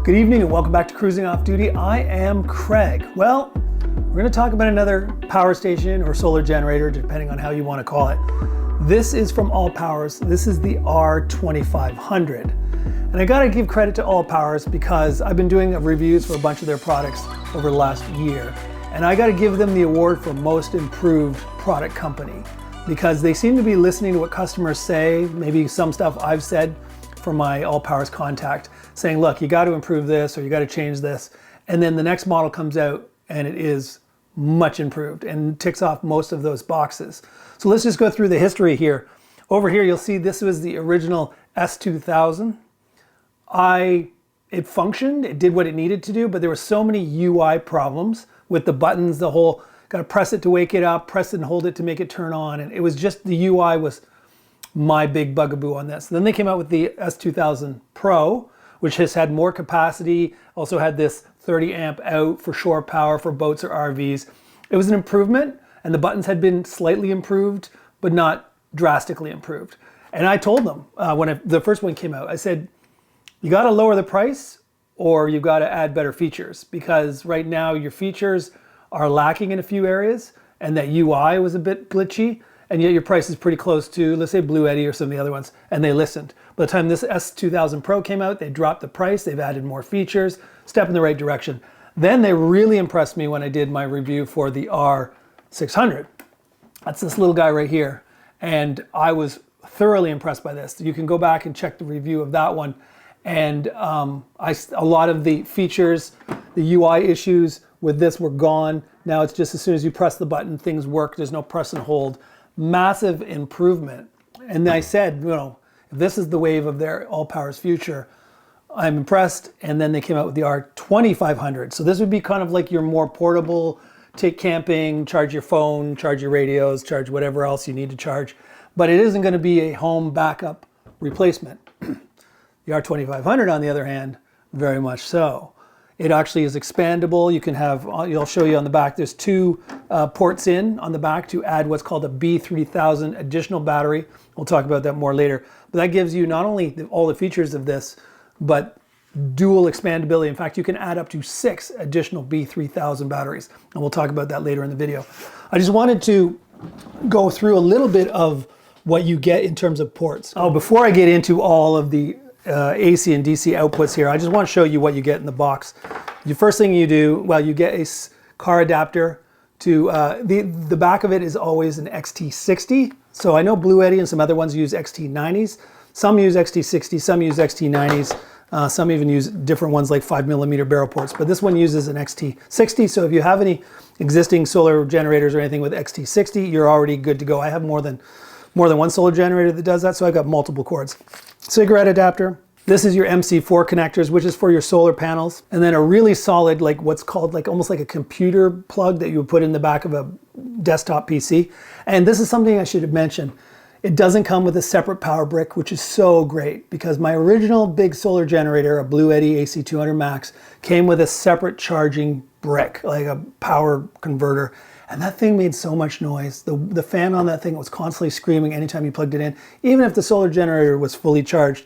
Good evening and welcome back to Cruising Off Duty. I am Craig. Well, we're going to talk about another power station or solar generator, depending on how you want to call it. This is from AllPowers. This is the R2500. And I got to give credit to AllPowers because I've been doing reviews for a bunch of their products over the last year. And I got to give them the award for most improved product company because they seem to be listening to what customers say, maybe some stuff I've said from my AllPowers contact, saying, look, you got to improve this or you got to change this. And then the next model comes out and it is much improved and ticks off most of those boxes. So let's just go through the history here. Over here, you'll see this was the original S2000. It functioned, it did what it needed to do, but there were so many UI problems with the buttons, the whole, got to press it to wake it up, press it and hold it to make it turn on. And it was just, the UI was my big bugaboo on this. Then they came out with the S2000 Pro, which has had more capacity, also had this 30 amp out for shore power for boats or RVs. It was an improvement, and the buttons had been slightly improved, but not drastically improved. And I told them when the first one came out, I said, you got to lower the price or you got to add better features, because right now your features are lacking in a few areas and that UI was a bit glitchy, and yet your price is pretty close to, let's say, Blue Eddy or some of the other ones, and they listened. By the time this S2000 Pro came out, they dropped the price, they've added more features, step in the right direction. Then they really impressed me when I did my review for the R600. That's this little guy right here, and I was thoroughly impressed by this. You can go back and check the review of that one, and a lot of the features, the UI issues with this were gone. Now it's just as soon as you press the button, things work. There's no press and hold. Massive improvement. And I said, you know, if this is the wave of their AllPowers future, I'm impressed. And then they came out with the R2500. So this would be kind of like your more portable, take camping, charge your phone, charge your radios, charge whatever else you need to charge. But it isn't going to be a home backup replacement. The R2500, on the other hand, very much so. It actually is expandable. You can have, I'll show you on the back, there's two ports in on the back to add what's called a B3000 additional battery. We'll talk about that more later. But that gives you not only all the features of this, but dual expandability. In fact, you can add up to 6 additional B3000 batteries. And we'll talk about that later in the video. I just wanted to go through a little bit of what you get in terms of ports. Oh, before I get into all of the AC and DC outputs here, I just want to show you what you get in the box. The first thing you do, well, you get a car adapter to, the back of it is always an XT60. So I know Blue Eddy and some other ones use XT90s. Some use XT60, some use XT90s. Some even use different ones like 5mm barrel ports, but this one uses an XT60. So if you have any existing solar generators or anything with XT60, you're already good to go. I have more than one solar generator that does that, so I've got multiple cords. Cigarette adapter. This is your MC4 connectors, which is for your solar panels. And then a really solid, like what's called like almost like a computer plug that you would put in the back of a desktop PC. And this is something I should have mentioned. It doesn't come with a separate power brick, which is so great because my original big solar generator, a Blue Eddy AC200 Max, came with a separate charging brick, like a power converter. And that thing made so much noise. The fan on that thing was constantly screaming anytime you plugged it in, even if the solar generator was fully charged.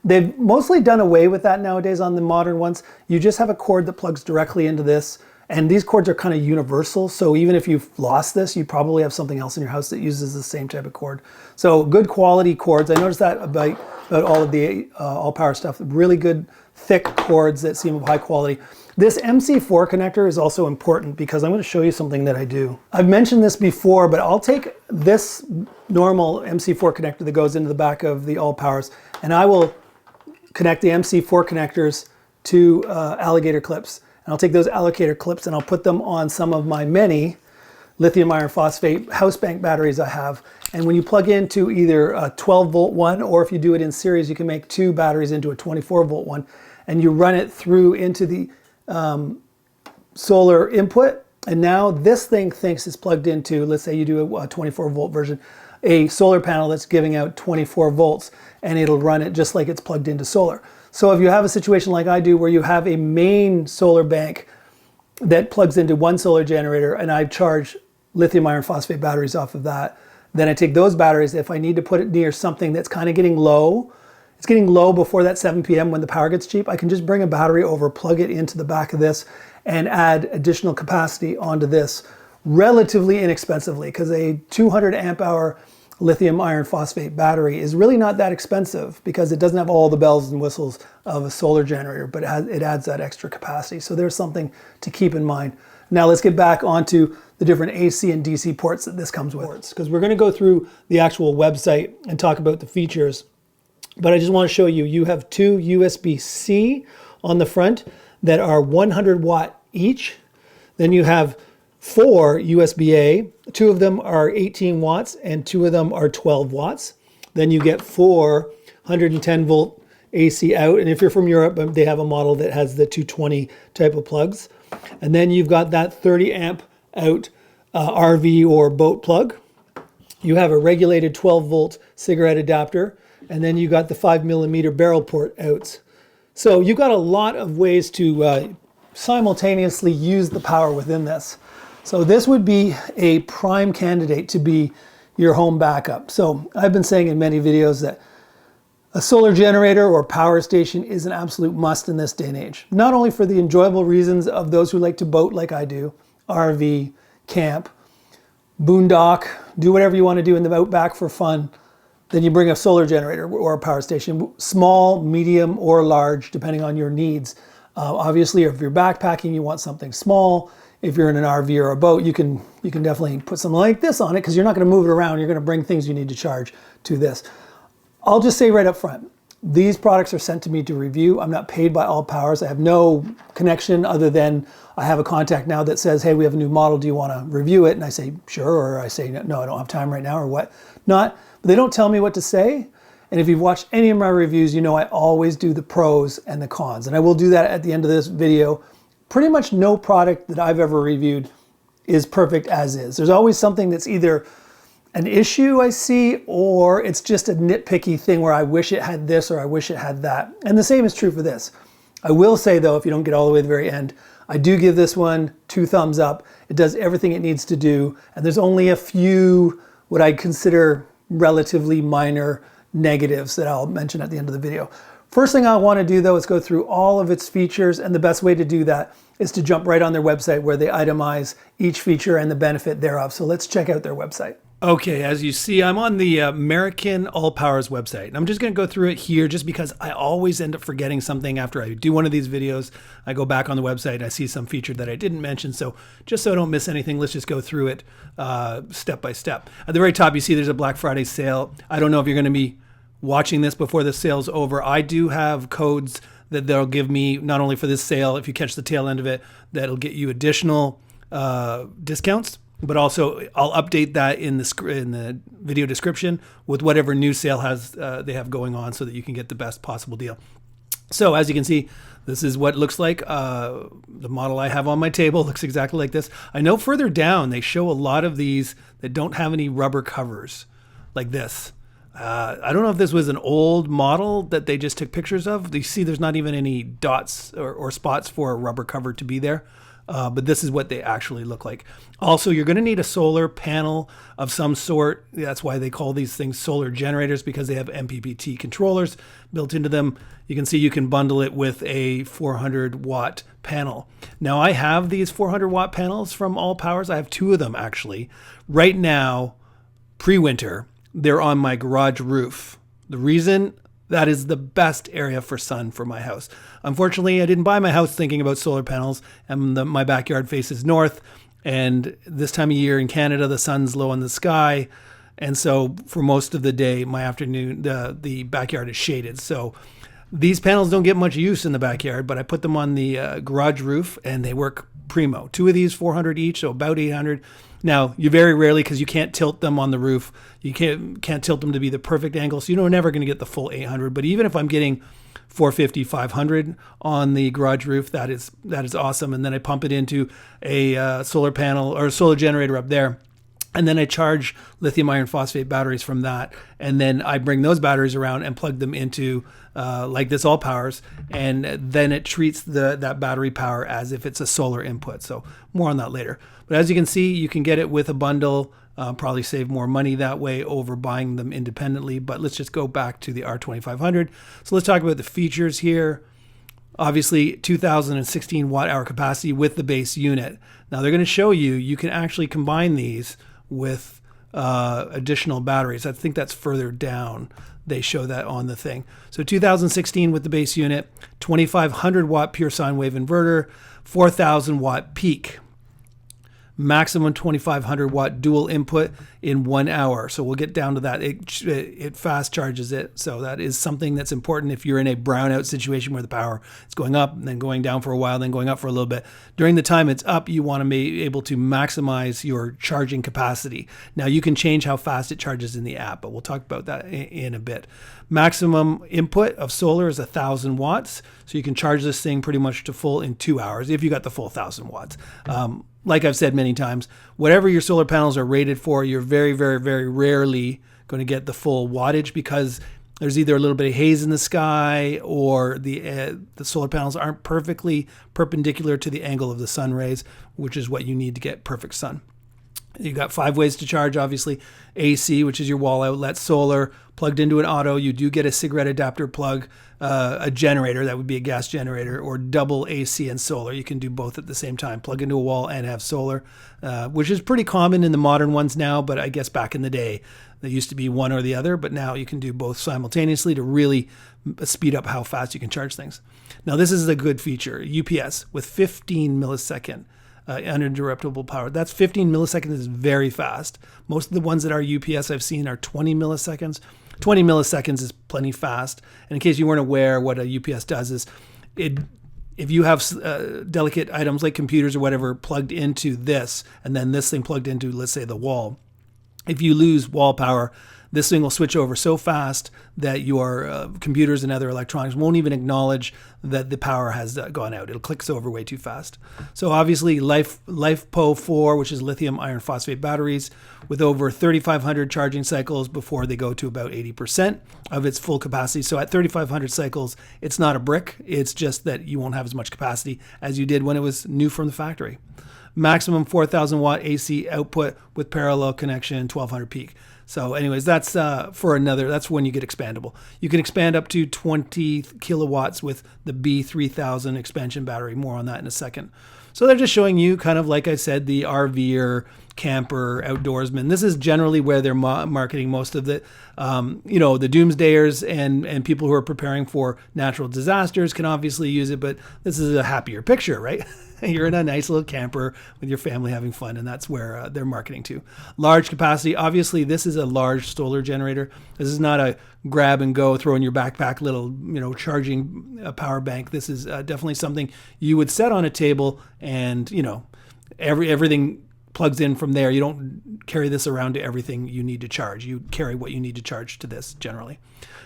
They've mostly done away with that nowadays on the modern ones. You just have a cord that plugs directly into this. And these cords are kind of universal. So even if you've lost this, you probably have something else in your house that uses the same type of cord. So good quality cords. I noticed that about all of the AllPower stuff. Really good, thick cords that seem of high quality. This MC4 connector is also important because I'm going to show you something that I do. I've mentioned this before, but I'll take this normal MC4 connector that goes into the back of the AllPowers, and I will connect the MC4 connectors to alligator clips. And I'll take those alligator clips and I'll put them on some of my many lithium iron phosphate house bank batteries I have. And when you plug into either a 12-volt one, or if you do it in series, you can make 2 batteries into a 24-volt one, and you run it through into the solar input, and now this thing thinks it's plugged into, let's say you do a 24-volt version, a solar panel that's giving out 24 volts, and it'll run it just like it's plugged into solar. So if you have a situation like I do where you have a main solar bank that plugs into one solar generator, and I charge lithium iron phosphate batteries off of that, then I take those batteries, if I need to put it near something that's kind of getting low, it's getting low before that 7 p.m. when the power gets cheap, I can just bring a battery over, plug it into the back of this, and add additional capacity onto this relatively inexpensively, because a 200 amp hour lithium iron phosphate battery is really not that expensive because it doesn't have all the bells and whistles of a solar generator, but it adds that extra capacity. So there's something to keep in mind. Now let's get back onto the different AC and DC ports that this comes with, because we're going to go through the actual website and talk about the features. But I just want to show you, you have two USB-C on the front that are 100 watt each. Then you have 4 USB-A, 2 of them are 18 watts and 2 of them are 12 watts. Then you get 4 110 volt AC out. And if you're from Europe, they have a model that has the 220 type of plugs. And then you've got that 30 amp out RV or boat plug. You have a regulated 12 volt cigarette adapter. And then you got the 5mm barrel port outs. So you've got a lot of ways to simultaneously use the power within this. So this would be a prime candidate to be your home backup. So I've been saying in many videos that a solar generator or power station is an absolute must in this day and age. Not only for the enjoyable reasons of those who like to boat like I do, RV, camp, boondock, do whatever you want to do in the outback for fun. Then you bring a solar generator or a power station, small, medium, or large, depending on your needs. Obviously, if you're backpacking, you want something small. If you're in an RV or a boat, you can definitely put something like this on it because you're not going to move it around. You're going to bring things you need to charge to this. I'll just say right up front, these products are sent to me to review. I'm not paid by AllPowers. I have no connection other than I have a contact now that says, hey, we have a new model. Do you want to review it? And I say, sure. Or I say, no, I don't have time right now or what not. But they don't tell me what to say. And if you've watched any of my reviews, you know I always do the pros and the cons. And I will do that at the end of this video. Pretty much no product that I've ever reviewed is perfect as is. There's always something that's either an issue I see, or it's just a nitpicky thing where I wish it had this or I wish it had that. And the same is true for this. I will say though, if you don't get all the way to the very end, I do give this one 2 thumbs up. It does everything it needs to do. And there's only a few what I'd consider relatively minor negatives that I'll mention at the end of the video. First thing I want to do though is go through all of its features, and the best way to do that is to jump right on their website where they itemize each feature and the benefit thereof. So let's check out their website. Okay, as you see, I'm on the American AllPowers website. And I'm just going to go through it here just because I always end up forgetting something after I do one of these videos. I go back on the website and I see some feature that I didn't mention. So just so I don't miss anything, let's just go through it step by step. At the very top, you see there's a Black Friday sale. I don't know if you're going to be watching this before the sale's over. I do have codes that they'll give me not only for this sale, if you catch the tail end of it, that'll get you additional discounts. But also, I'll update that in the video description with whatever new sale they have going on, so that you can get the best possible deal. So as you can see, this is what it looks like. The model I have on my table looks exactly like this. I know further down they show a lot of these that don't have any rubber covers, like this. I don't know if this was an old model that they just took pictures of. You see, there's not even any dots or spots for a rubber cover to be there. But this is what they actually look like. Also, you're going to need a solar panel of some sort. That's why they call these things solar generators, because they have MPPT controllers built into them. You can see you can bundle it with a 400 watt panel. Now, I have these 400 watt panels from AllPowers. I have 2 of them actually. Right now, pre-winter, they're on my garage roof. The reason, that is the best area for sun for my house. Unfortunately, I didn't buy my house thinking about solar panels, and my backyard faces north. And this time of year in Canada, the sun's low in the sky. And so for most of the day, my afternoon, the backyard is shaded. So these panels don't get much use in the backyard, but I put them on the garage roof and they work primo. 2 of these, 400 each, so about 800. Now, you very rarely, because you can't tilt them on the roof, you can't tilt them to be the perfect angle, so you're never going to get the full 800. But even if I'm getting 450, 500 on the garage roof, that is awesome. And then I pump it into a solar panel or a solar generator up there. And then I charge lithium iron phosphate batteries from that. And then I bring those batteries around and plug them into like this AllPowers. And then it treats that battery power as if it's a solar input. So more on that later. But as you can see, you can get it with a bundle Probably save more money that way over buying them independently. But let's just go back to the R2500. So let's talk about the features here. Obviously, 2016 watt-hour capacity with the base unit. Now they're going to show you can actually combine these with additional batteries. I think that's further down. They show that on the thing. So 2016 with the base unit, 2500 watt pure sine wave inverter, 4000 watt peak. Maximum 2500 watt dual input in 1 hour. So we'll get down to that. It fast charges it. So that is something that's important if you're in a brownout situation where the power is going up and then going down for a while, then going up for a little bit. During the time it's up, you want to be able to maximize your charging capacity. Now you can change how fast it charges in the app, but we'll talk about that in a bit. Maximum input of solar is 1000 watts. So you can charge this thing pretty much to full in 2 hours if you got the full 1000 watts. Like I've said many times, whatever your solar panels are rated for, you're very, very, very rarely going to get the full wattage because there's either a little bit of haze in the sky or the solar panels aren't perfectly perpendicular to the angle of the sun rays, which is what you need to get perfect sun. You got 5 ways to charge, obviously. AC, which is your wall outlet, solar, plugged into an auto. You do get a cigarette adapter plug, a generator, that would be a gas generator, or double AC and solar. You can do both at the same time, plug into a wall and have solar, which is pretty common in the modern ones now, but I guess back in the day, there used to be one or the other, but now you can do both simultaneously to really speed up how fast you can charge things. Now, this is a good feature, UPS with 15 millisecond uninterruptible power. That's 15 milliseconds is very fast. Most of the ones that are UPS I've seen are 20 milliseconds. 20 milliseconds is plenty fast. And in case you weren't aware, what a UPS does is if you have delicate items like computers or whatever plugged into this, and then this thing plugged into, let's say, the wall, if you lose wall power, this thing will switch over so fast that your computers and other electronics won't even acknowledge that the power has gone out. It'll click over way too fast. So obviously LiFePO 4, which is lithium iron phosphate batteries with over 3,500 charging cycles before they go to about 80% of its full capacity. So at 3,500 cycles, it's not a brick. It's just that you won't have as much capacity as you did when it was new from the factory. Maximum 4,000 watt AC output with parallel connection, 1,200 peak. So anyways, that's that's when you get expandable. You can expand up to 20 kilowatts with the B3000 expansion battery. More on that in a second. So they're just showing you kind of, like I said, the RVer, camper, outdoorsman. This is generally where they're marketing most of it. The doomsdayers and people who are preparing for natural disasters can obviously use it, but this is a happier picture, right? You're in a nice little camper with your family having fun, and that's where they're marketing to. Large capacity. Obviously, this is a large solar generator. This is not a grab and go, throw in your backpack little, charging power bank. This is definitely something you would set on a table, and everything plugs in from there. You don't carry this around to everything you need to charge. You carry what you need to charge to this generally.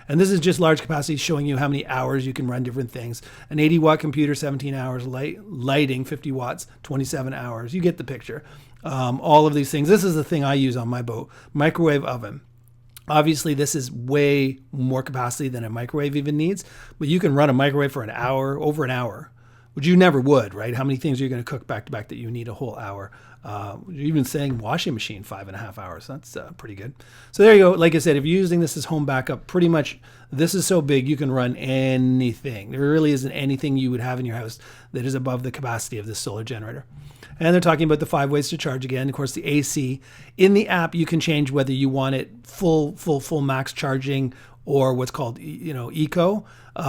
And this is just large capacity, showing you how many hours you can run different things. An 80 watt computer, 17 hours, lighting, 50 watts, 27 hours. You get the picture. All of these things. This is the thing I use on my boat. Microwave oven. Obviously, this is way more capacity than a microwave even needs, but you can run a microwave for an hour, over an hour, which you never would, right? How many things are you going to cook back to back that you need a whole hour? You're even saying washing machine 5.5 hours. That's pretty good. So there you go. Like I said, if you're using this as home backup, pretty much this is so big you can run anything. There really isn't anything you would have in your house that is above the capacity of this solar generator. And they're talking about the 5 ways to charge again. Of course, the AC. In the app, you can change whether you want it full max charging or what's called eco.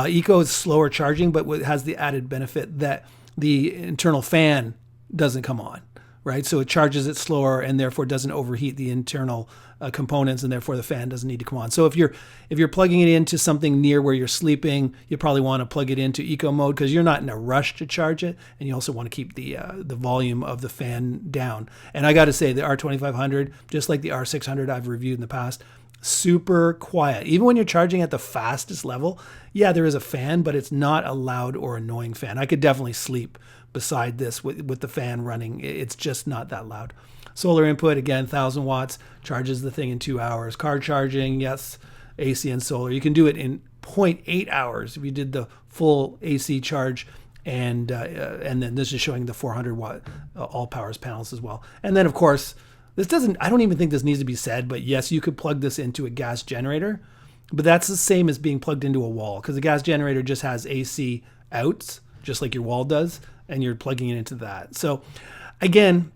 Eco is slower charging, but it has the added benefit that the internal fan doesn't come on, right? So it charges it slower and therefore doesn't overheat the internal components, and therefore the fan doesn't need to come on. So if you're plugging it into something near where you're sleeping, you probably want to plug it into eco mode because you're not in a rush to charge it, and you also want to keep the volume of the fan down. And I got to say, the R2500, just like the R600 I've reviewed in the past, super quiet. Even when you're charging at the fastest level, yeah, there is a fan, but it's not a loud or annoying fan. I could definitely sleep beside this with the fan running. It's just not that loud. Solar input, again, 1,000 watts, charges the thing in 2 hours. Car charging, yes, AC and solar. You can do it in 0.8 hours if you did the full AC charge. And then this is showing the 400 watt AllPowers panels as well. And then, of course, This doesn't, I don't even think this needs to be said, but yes, you could plug this into a gas generator, but that's the same as being plugged into a wall, because the gas generator just has AC outs, just like your wall does, and you're plugging it into that. So again,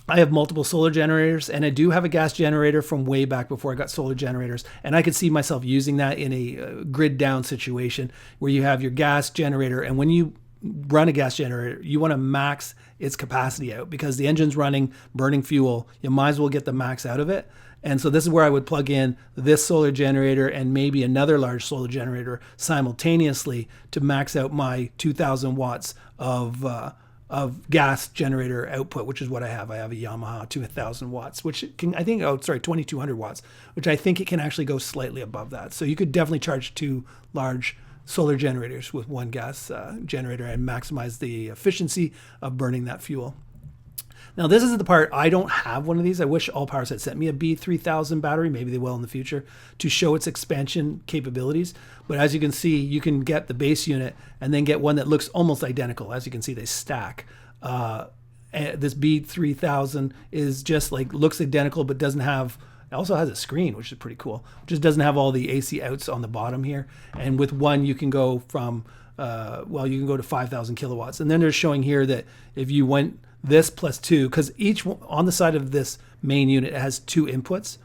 I have multiple solar generators, and I do have a gas generator from way back before I got solar generators. And I could see myself using that in a grid down situation where you have your gas generator. And when you run a gas generator, you want to max its capacity out, because the engine's running, burning fuel. You might as well get the max out of it. And so this is where I would plug in this solar generator and maybe another large solar generator simultaneously to max out my 2,000 watts of gas generator output, which is what I have. I have a Yamaha 2,000 watts, which can, I think, 2,200 watts, which I think it can actually go slightly above that. So you could definitely charge 2 large solar generators with 1 gas generator and maximize the efficiency of burning that fuel. Now, this is the part, I don't have one of these. I wish AllPowers had sent me a B3000 battery. Maybe they will in the future to show its expansion capabilities. But as you can see, you can get the base unit and then get one that looks almost identical. As you can see, they stack. This B3000 is just like, looks identical, but doesn't have, it also has a screen, which is pretty cool. Just doesn't have all the AC outs on the bottom here. And with one, you can go from, you can go to 5,000 kilowatts. And then they're showing here that if you went this plus 2, because each on the side of this main unit it has 2 inputs,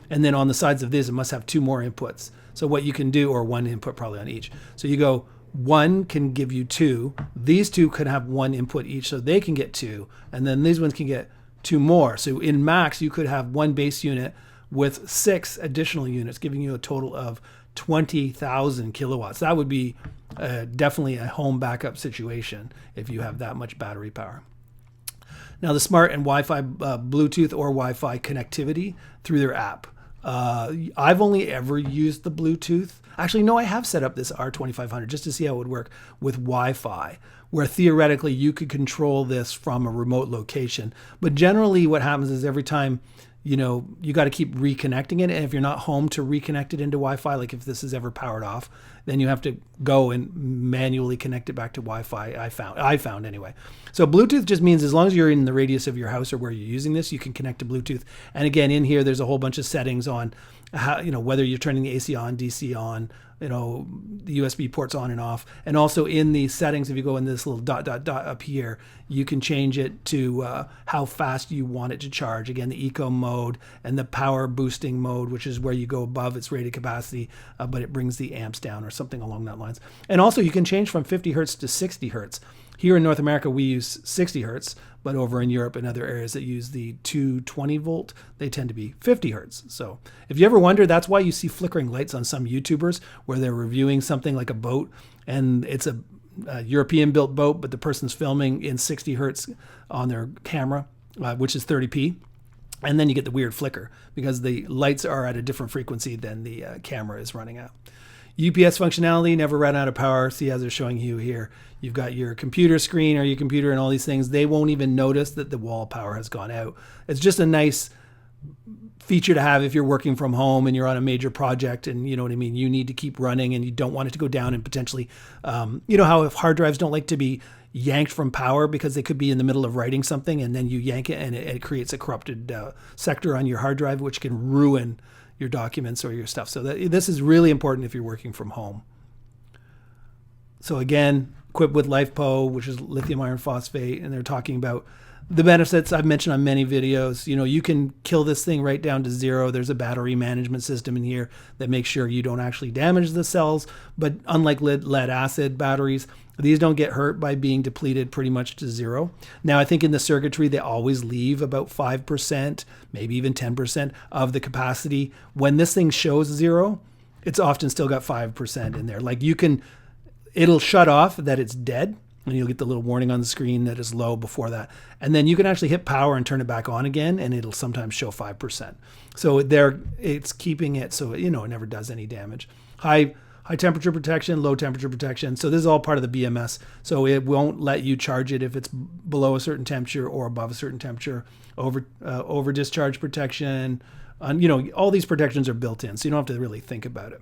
and then on the sides of this it must have 2 more inputs. So what you can do, or 1 input probably on each. So you go, 1 can give you 2. These 2 could have 1 input each, so they can get 2, and then these ones can get 2 more. So in max, you could have 1 base unit with 6 additional units, giving you a total of 20,000 kilowatts. That would be definitely a home backup situation if you have that much battery power. Now, the smart and Wi-Fi, Bluetooth or Wi-Fi connectivity through their app. I've only ever used the Bluetooth. Actually, no, I have set up this R2500 just to see how it would work with Wi-Fi, where theoretically you could control this from a remote location. But generally what happens is every time, you got to keep reconnecting it. And if you're not home to reconnect it into Wi-Fi, like if this is ever powered off, then you have to go and manually connect it back to Wi-Fi, I found anyway. So Bluetooth just means as long as you're in the radius of your house or where you're using this, you can connect to Bluetooth. And again, in here, there's a whole bunch of settings on how, whether you're turning the AC on, DC on, the USB ports on and off. And also in the settings, if you go in this little dot up here, you can change it to how fast you want it to charge. Again, the eco mode and the power boosting mode, which is where you go above its rated capacity, but it brings the amps down or something along that lines. And also you can change from 50 hertz to 60 hertz. Here in North America, we use 60 hertz, but over in Europe and other areas that use the 220 volt, they tend to be 50 hertz. So if you ever wonder, that's why you see flickering lights on some YouTubers where they're reviewing something like a boat, and it's a European built boat, but the person's filming in 60 hertz on their camera, which is 30p. And then you get the weird flicker because the lights are at a different frequency than the camera is running at. UPS functionality, never ran out of power. See, as they're showing you here, you've got your computer screen or your computer and all these things. They won't even notice that the wall power has gone out. It's just a nice feature to have if you're working from home and you're on a major project and you know what I mean, you need to keep running and you don't want it to go down and potentially, how if hard drives don't like to be yanked from power because they could be in the middle of writing something and then you yank it and it creates a corrupted sector on your hard drive, which can ruin your documents or your stuff. So this is really important if you're working from home. So again, equipped with LiFePO, which is lithium iron phosphate, and they're talking about the benefits I've mentioned on many videos. You can kill this thing right down to 0. There's a battery management system in here that makes sure you don't actually damage the cells. But unlike lead acid batteries, these don't get hurt by being depleted pretty much to 0. Now, I think in the circuitry, they always leave about 5%, maybe even 10% of the capacity. When this thing shows 0, it's often still got 5% in there. Like it'll shut off that it's dead, and you'll get the little warning on the screen that is low before that. And then you can actually hit power and turn it back on again, and it'll sometimes show 5%. So it's keeping it so it never does any damage. High temperature protection, low temperature protection. So this is all part of the BMS. So it won't let you charge it if it's below a certain temperature or above a certain temperature. Over discharge protection. All these protections are built in, so you don't have to really think about it.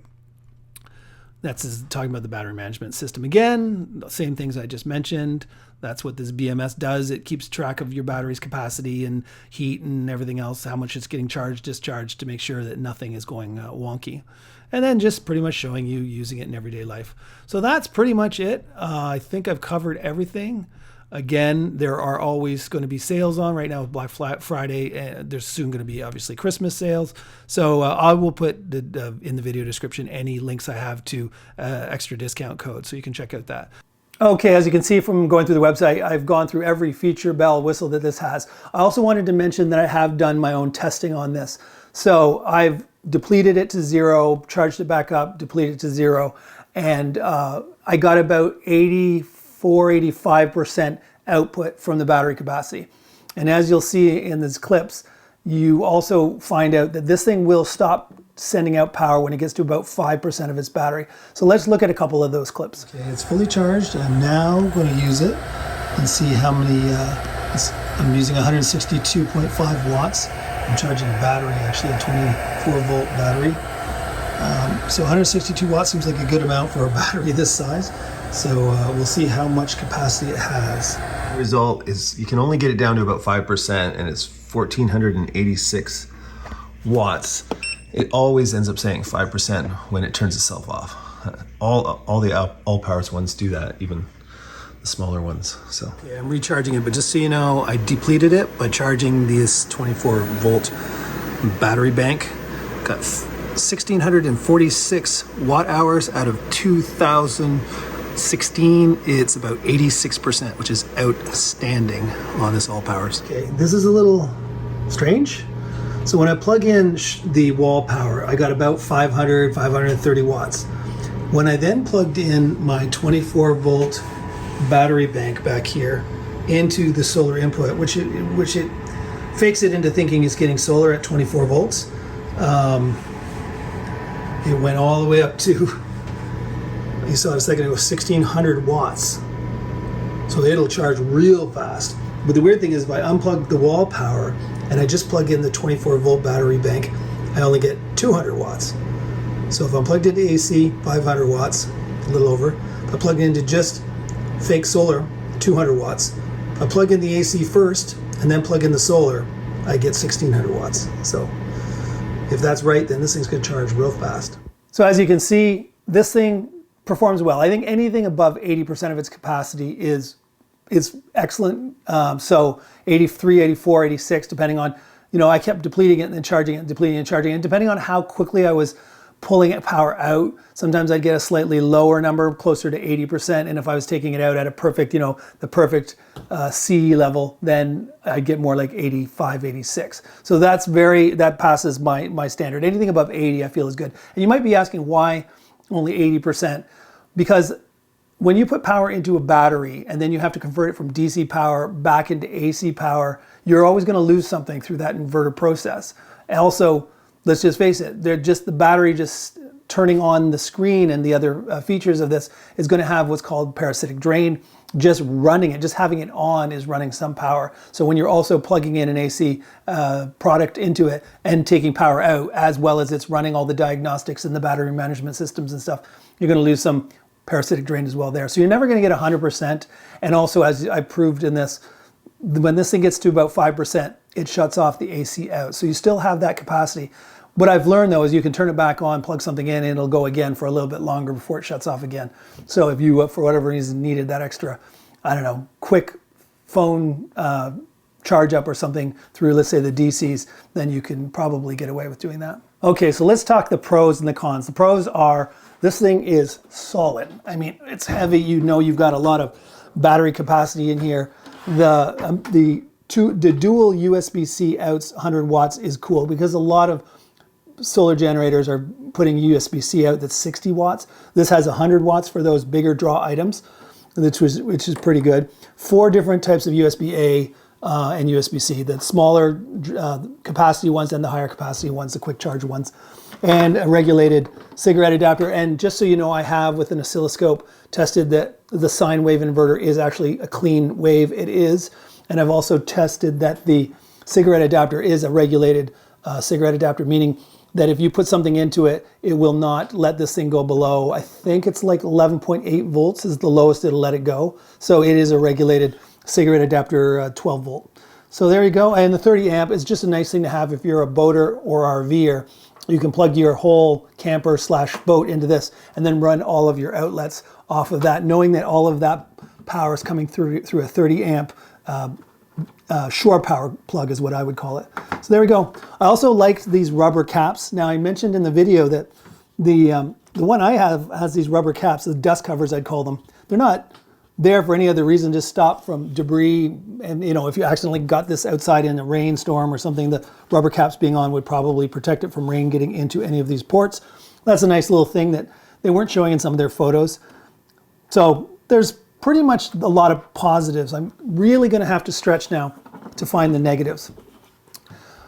That's talking about the battery management system. Again, the same things I just mentioned. That's what this BMS does. It keeps track of your battery's capacity and heat and everything else, how much it's getting charged, discharged, to make sure that nothing is going wonky. And then just pretty much showing you using it in everyday life. So that's pretty much it. I think I've covered everything. Again, there are always going to be sales on right now with Black Friday. There's soon going to be obviously Christmas sales. So I will put in the video description any links I have to extra discount codes, so you can check out that. Okay, as you can see from going through the website, I've gone through every feature, bell, whistle that this has. I also wanted to mention that I have done my own testing on this. So I've depleted it to 0, charged it back up, depleted it to 0, and I got about 85% output from the battery capacity. And as you'll see in these clips, you also find out that this thing will stop sending out power when it gets to about 5% of its battery. So let's look at a couple of those clips. Okay, it's fully charged. I'm now going to use it and see how many, I'm using 162.5 watts. I'm charging a battery, actually a 24 volt battery. So 162 watts seems like a good amount for a battery this size. So we'll see how much capacity it has. The result is you can only get it down to about 5%, and it's 1486 watts. It always ends up saying 5% when it turns itself off. All the AllPowers ones do that, even the smaller ones. So yeah, I'm recharging it, but just so you know, I depleted it by charging this 24 volt battery bank. Got 1646 watt hours out of 2016. It's about 86%, which is outstanding on this AllPowers. Okay, this is a little strange. So when I plug in the wall power, I got about 530 watts. When I then plugged in my 24 volt battery bank back here into the solar input, which it fakes it into thinking it's getting solar at 24 volts. It went all the way up to, you saw it a second ago, 1600 watts. So it'll charge real fast. But the weird thing is, if I unplug the wall power and I just plug in the 24 volt battery bank, I only get 200 watts. So if I'm plugged into AC, 500 watts, a little over. If I plug into just fake solar, 200 watts. If I plug in the AC first and then plug in the solar, I get 1600 watts. So if that's right, then this thing's gonna charge real fast. So as you can see, this thing performs well. I think anything above 80% of its capacity is excellent. So 83, 84, 86, depending on, I kept depleting it and then charging it, depleting and charging it. Depending on how quickly I was pulling power out, sometimes I'd get a slightly lower number, closer to 80%. And if I was taking it out at a perfect, the perfect C level, then I'd get more like 85, 86. So that passes my standard. Anything above 80, I feel is good. And you might be asking why only 80%? Because when you put power into a battery and then you have to convert it from DC power back into AC power, you're always going to lose something through that inverter process. Also, let's just face it, the battery just turning on the screen and the other features of this is going to have what's called parasitic drain. Just running it, just having it on is running some power. So when you're also plugging in an AC product into it and taking power out, as well as it's running all the diagnostics and the battery management systems and stuff, you're going to lose some parasitic drain as well there. So you're never going to get 100%. And also, as I proved in this, when this thing gets to about 5%, it shuts off the AC out. So you still have that capacity. What I've learned though is you can turn it back on, plug something in, and it'll go again for a little bit longer before it shuts off again. So if you, for whatever reason, needed that extra, quick phone charge up or something through, let's say, the DCs, then you can probably get away with doing that. Okay, so let's talk the pros and the cons. The pros are, this thing is solid. I mean, it's heavy. You've got a lot of battery capacity in here. The dual USB-C outs 100 watts is cool because a lot of solar generators are putting USB-C out that's 60 watts. This has 100 watts for those bigger draw items, which is pretty good. 4 different types of USB-A and USB-C, the smaller capacity ones and the higher capacity ones, the quick charge ones, and a regulated cigarette adapter. And just so you know, I have with an oscilloscope tested that the sine wave inverter is actually a clean wave. It is. And I've also tested that the cigarette adapter is a regulated cigarette adapter, meaning that if you put something into it, it will not let this thing go below, I think it's like 11.8 volts is the lowest it'll let it go. So it is a regulated cigarette adapter 12 volt. So there you go. And the 30 amp is just a nice thing to have if you're a boater or RVer. You can plug your whole camper / boat into this and then run all of your outlets off of that, knowing that all of that power is coming through a 30 amp shore power plug is what I would call it. So there we go. I also liked these rubber caps. Now I mentioned in the video that the one I have has these rubber caps, the dust covers I'd call them. They're not there for any other reason, just stop from debris. And you know, if you accidentally got this outside in a rainstorm or something, the rubber caps being on would probably protect it from rain getting into any of these ports. That's a nice little thing that they weren't showing in some of their photos. So there's pretty much a lot of positives. I'm really going to have to stretch now to find the negatives.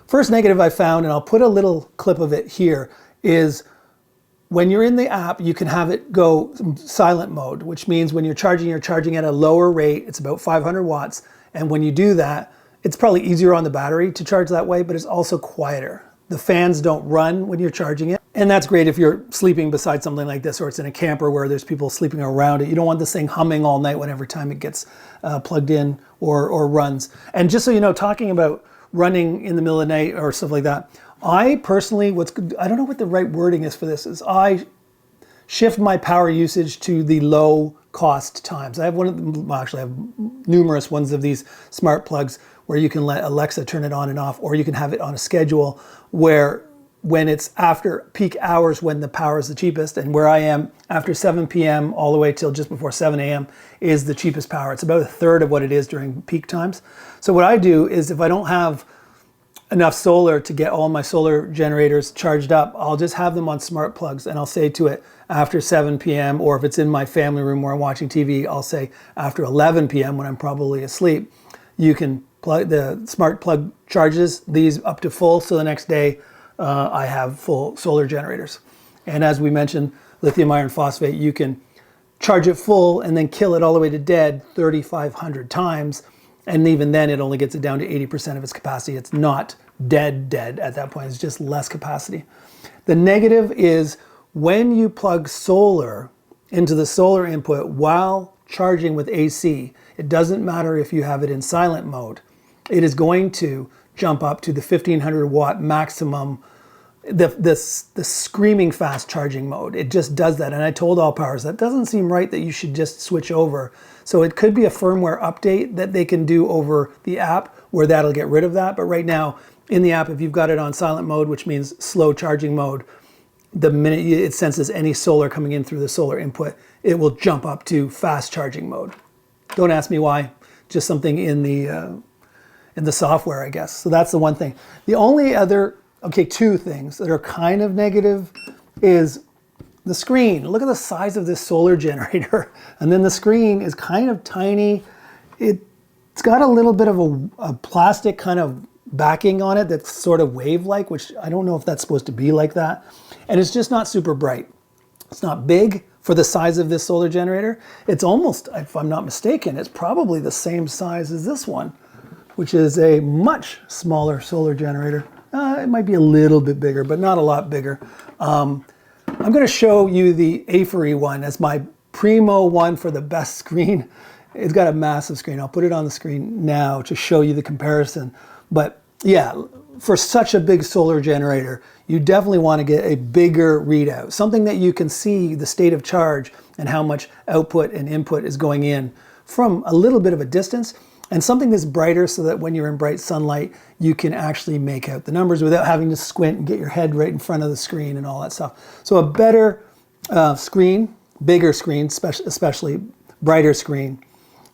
First negative I found, and I'll put a little clip of it here, is when you're in the app, you can have it go silent mode, which means when you're charging at a lower rate. It's about 500 watts. And when you do that, it's probably easier on the battery to charge that way, but it's also quieter. The fans don't run when you're charging it. And that's great if you're sleeping beside something like this, or it's in a camper where there's people sleeping around it. You don't want this thing humming all night whenever time it gets plugged in or runs. And just so you know, talking about running in the middle of the night or stuff like that, I personally, I don't know what the right wording is for this, is I shift my power usage to the low cost times. I have actually I have numerous ones of these smart plugs where you can let Alexa turn it on and off, or you can have it on a schedule where when it's after peak hours when the power is the cheapest, and where I am after 7 p.m. all the way till just before 7 a.m. is the cheapest power. It's about a third of what it is during peak times. So what I do is if I don't have enough solar to get all my solar generators charged up, I'll just have them on smart plugs, and I'll say to it after 7 p.m. or if it's in my family room where I'm watching TV, I'll say after 11 p.m. when I'm probably asleep, you can plug the smart plug charges these up to full, so the next day I have full solar generators. And as we mentioned, lithium iron phosphate, you can charge it full and then kill it all the way to dead 3,500 times. And even then it only gets it down to 80% of its capacity. It's not dead at that point, it's just less capacity. The negative is when you plug solar into the solar input while charging with AC, it doesn't matter if you have it in silent mode. It is going to jump up to the 1500 watt maximum, the screaming fast charging mode. It just does that. And I told AllPowers that doesn't seem right that you should just switch over. So it could be a firmware update that they can do over the app where that'll get rid of that. But right now in the app, if you've got it on silent mode, which means slow charging mode, the minute it senses any solar coming in through the solar input, it will jump up to fast charging mode. Don't ask me why, just something in the software, I guess. So that's the one thing. The only other, two things that are kind of negative is the screen. Look at the size of this solar generator. And then the screen is kind of tiny. It's got a little bit of a plastic kind of backing on it that's sort of wave-like, which I don't know if that's supposed to be like that. And it's just not super bright. It's not big for the size of this solar generator. It's almost, if I'm not mistaken, it's probably the same size as this one, which is a much smaller solar generator. It might be a little bit bigger, but not a lot bigger. I'm going to show you the Afery one as my primo one for the best screen. It's got a massive screen. I'll put it on the screen now to show you the comparison. But yeah, for such a big solar generator, you definitely want to get a bigger readout, something that you can see the state of charge and how much output and input is going in from a little bit of a distance, and something that's brighter so that when you're in bright sunlight, you can actually make out the numbers without having to squint and get your head right in front of the screen and all that stuff. So a better screen, bigger screen, especially brighter screen.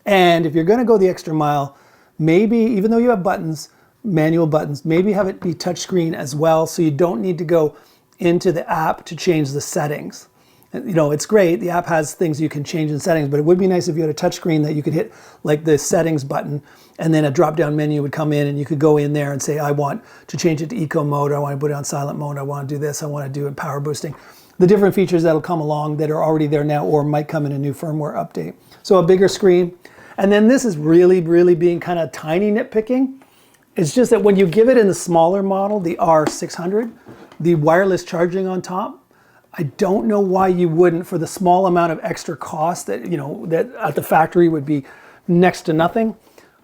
And if you're going to go the extra mile, maybe, even though you have buttons, manual buttons, maybe have it be touchscreen as well, so you don't need to go into the app to change the settings. You know, it's great, the app has things you can change in settings, but it would be nice if you had a touchscreen that you could hit like the settings button, and then a drop-down menu would come in and you could go in there and say, I want to change it to eco mode, I want to put it on silent mode, I want to do this, I want to do it power boosting. The different features that'll come along that are already there now or might come in a new firmware update. So a bigger screen. And then this is really, really being kind of tiny nitpicking. It's just that when you give it in the smaller model, the R600, the wireless charging on top, I don't know why you wouldn't, for the small amount of extra cost that, you know, that at the factory would be next to nothing.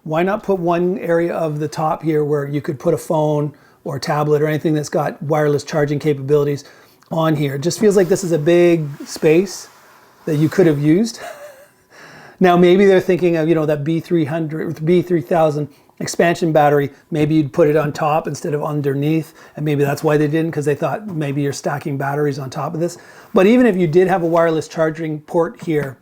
Why not put one area of the top here where you could put a phone or a tablet or anything that's got wireless charging capabilities on here? It just feels like this is a big space that you could have used. Now maybe they're thinking of, you know, that B300, B3000 expansion battery, maybe you'd put it on top instead of underneath, and maybe that's why they didn't, because they thought maybe you're stacking batteries on top of this. But even if you did have a wireless charging port here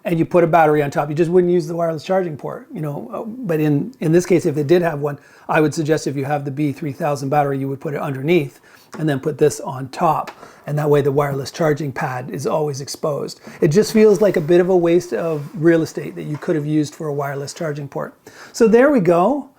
and you put a battery on top, you just wouldn't use the wireless charging port, you know. But in this case, if they did have one, I would suggest if you have the B3000 battery, you would put it underneath and then put this on top, and that way the wireless charging pad is always exposed. It just feels like a bit of a waste of real estate that you could have used for a wireless charging port. So there we go.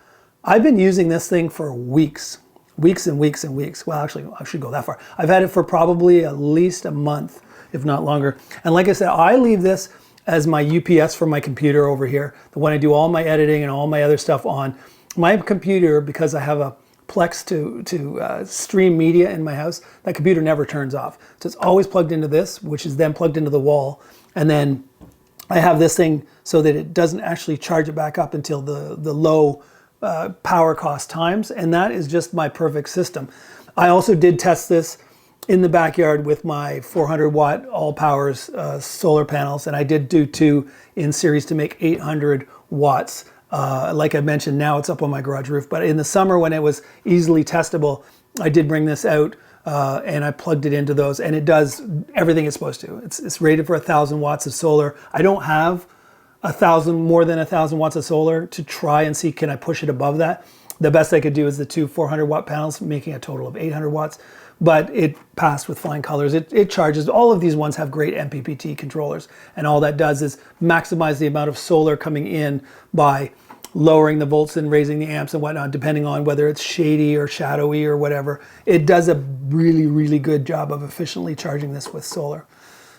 I've been using this thing for weeks and weeks and weeks. Well, actually, I should go that far. I've had it for probably at least a month, if not longer. And like I said, I leave this as my UPS for my computer over here, the one I do all my editing and all my other stuff on. My computer, because I have a Plex to stream media in my house, that computer never turns off. So it's always plugged into this, which is then plugged into the wall. And then I have this thing so that it doesn't actually charge it back up until the low power cost times. And that is just my perfect system. I also did test this in the backyard with my 400 watt AllPowers solar panels. And I did do 2 in series to make 800 watts. Like I mentioned, now it's up on my garage roof, but in the summer when it was easily testable, I did bring this out and I plugged it into those, and it does everything it's supposed to. It's rated for 1,000 watts of solar. I don't have more than 1,000 watts of solar to try and see, can I push it above that? The best I could do is the 2 400 watt panels, making a total of 800 watts. But it passed with flying colors. It charges. All of these ones have great MPPT controllers, and all that does is maximize the amount of solar coming in by lowering the volts and raising the amps and whatnot, depending on whether it's shady or shadowy or whatever. It does a really, really good job of efficiently charging this with solar.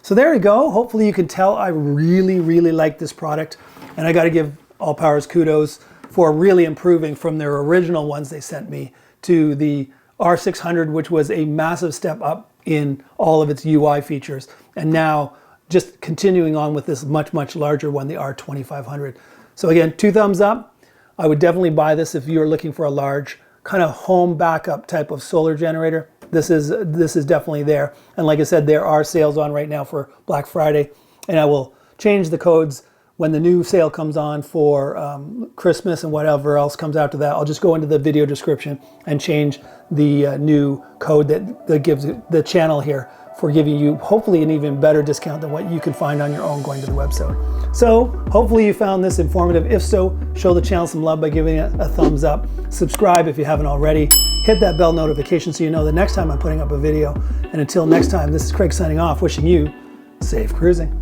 So there we go. Hopefully you can tell I really, really like this product, and I got to give AllPowers kudos for really improving from their original ones they sent me to the R600, which was a massive step up in all of its UI features, and now just continuing on with this much, much larger one, the R2500. So again, 2 thumbs up. I would definitely buy this if you're looking for a large kind of home backup type of solar generator. This is definitely there. And like I said, there are sales on right now for Black Friday, and I will change the codes when the new sale comes on for Christmas and whatever else comes after that. I'll just go into the video description and change the new code that gives the channel here for giving you hopefully an even better discount than what you can find on your own going to the website. So hopefully you found this informative. If so, show the channel some love by giving it a thumbs up. Subscribe if you haven't already. Hit that bell notification so you know the next time I'm putting up a video. And until next time, this is Craig signing off, wishing you safe cruising.